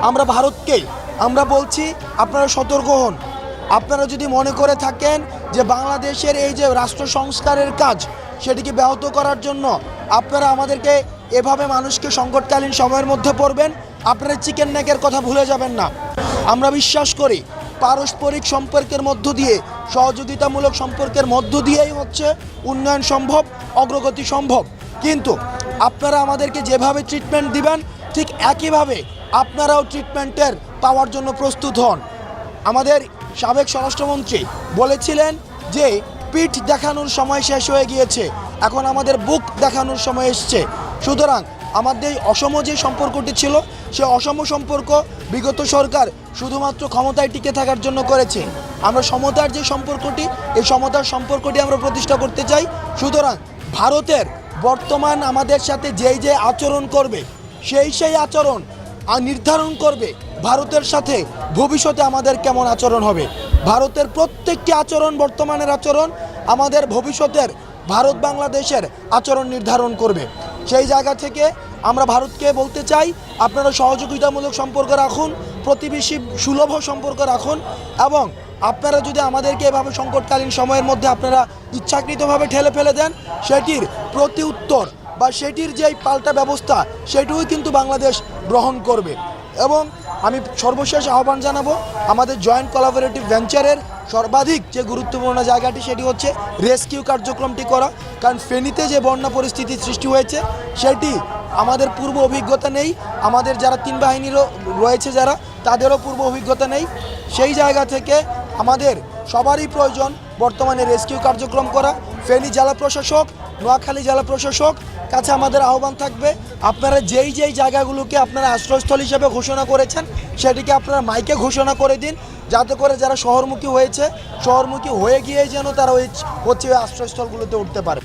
আমরা ভারতকে আমরা বলছি আপনারা সতর্ক হন। আপনারা যদি মনে করে থাকেন যে বাংলাদেশের এই যে রাষ্ট্র সংস্কারের কাজ সেটিকে ব্যাহত করার জন্য আপনারা আমাদেরকে এভাবে মানুষকে সংকটকালীন সময়ের মধ্যে পড়বেন, আপনারা চিকেন নেকের কথা ভুলে যাবেন না। আমরা বিশ্বাস করি পারস্পরিক সম্পর্কের মধ্য দিয়ে, সহযোগিতামূলক সম্পর্কের মধ্য দিয়েই হচ্ছে উন্নয়ন সম্ভব, অগ্রগতি সম্ভব। কিন্তু আপনারা আমাদেরকে যেভাবে ট্রিটমেন্ট দিবেন ঠিক একইভাবে আপনারাও ট্রিটমেন্টের পাওয়ার জন্য প্রস্তুত হন। আমাদের সাবেক স্বরাষ্ট্রমন্ত্রী বলেছিলেন যে পিঠ দেখানোর সময় শেষ হয়ে গিয়েছে, এখন আমাদের বুক দেখানোর সময় এসছে। সুতরাং আমাদের অসম যে সম্পর্কটি ছিল সে অসম সম্পর্ক বিগত সরকার শুধুমাত্র ক্ষমতায় টিকে থাকার জন্য করেছে। আমরা সমতার যে সম্পর্কটি, এই সমতার সম্পর্কটি আমরা প্রতিষ্ঠা করতে চাই। সুতরাং ভারতের বর্তমান আমাদের সাথে যেই যে আচরণ করবে সেই আচরণ নির্ধারণ করবে ভারতের সাথে ভবিষ্যতে আমাদের কেমন আচরণ হবে। ভারতের প্রত্যেকটি আচরণ, বর্তমানের আচরণ আমাদের ভবিষ্যতের ভারত বাংলাদেশের আচরণ নির্ধারণ করবে। সেই জায়গা থেকে আমরা ভারতকে বলতে চাই আপনারা সহযোগিতামূলক সম্পর্ক রাখুন, প্রতিবেশী সুলভ সম্পর্ক রাখুন, এবং আপনারা যদি আমাদেরকে এভাবে সংকটকালীন সময়ের মধ্যে আপনারা ইচ্ছাকৃতভাবে ঠেলে ফেলে দেন সেটির প্রতি উত্তর বা সেটির যেই পাল্টা ব্যবস্থা সেটিও কিন্তু বাংলাদেশ গ্রহণ করবে। এবং আমি সর্বশেষ আহ্বান জানাবো আমাদের জয়েন্ট কোলাবোরেটিভ ভেঞ্চারের সর্বাধিক যে গুরুত্বপূর্ণ জায়গাটি সেটি হচ্ছে রেস্কিউ কার্যক্রমটি করা। কারণ ফেনীতে যে বন্যা পরিস্থিতির সৃষ্টি হয়েছে সেটি আমাদের পূর্ব অভিজ্ঞতা নেই, আমাদের যারা তিন বাহিনীরও রয়েছে যারা তাদেরও পূর্ব অভিজ্ঞতা নেই। সেই জায়গা থেকে আমাদের সবারই প্রয়োজন বর্তমানে রেস্কিউ কার্যক্রম করা। ফেনী জেলা প্রশাসক, নোয়াখালী জেলা প্রশাসক কাছে আমাদের আহ্বান থাকবে আপনারা যেই জায়গাগুলোকে আপনারা আশ্রয়স্থল হিসেবে ঘোষণা করেছেন সেটিকে আপনারা মাইকে ঘোষণা করে দিন, যাতে করে যারা শহরমুখী হয়ে গিয়ে যেন তারা হচ্ছে আশ্রয়স্থলগুলোতে উঠতে পারে।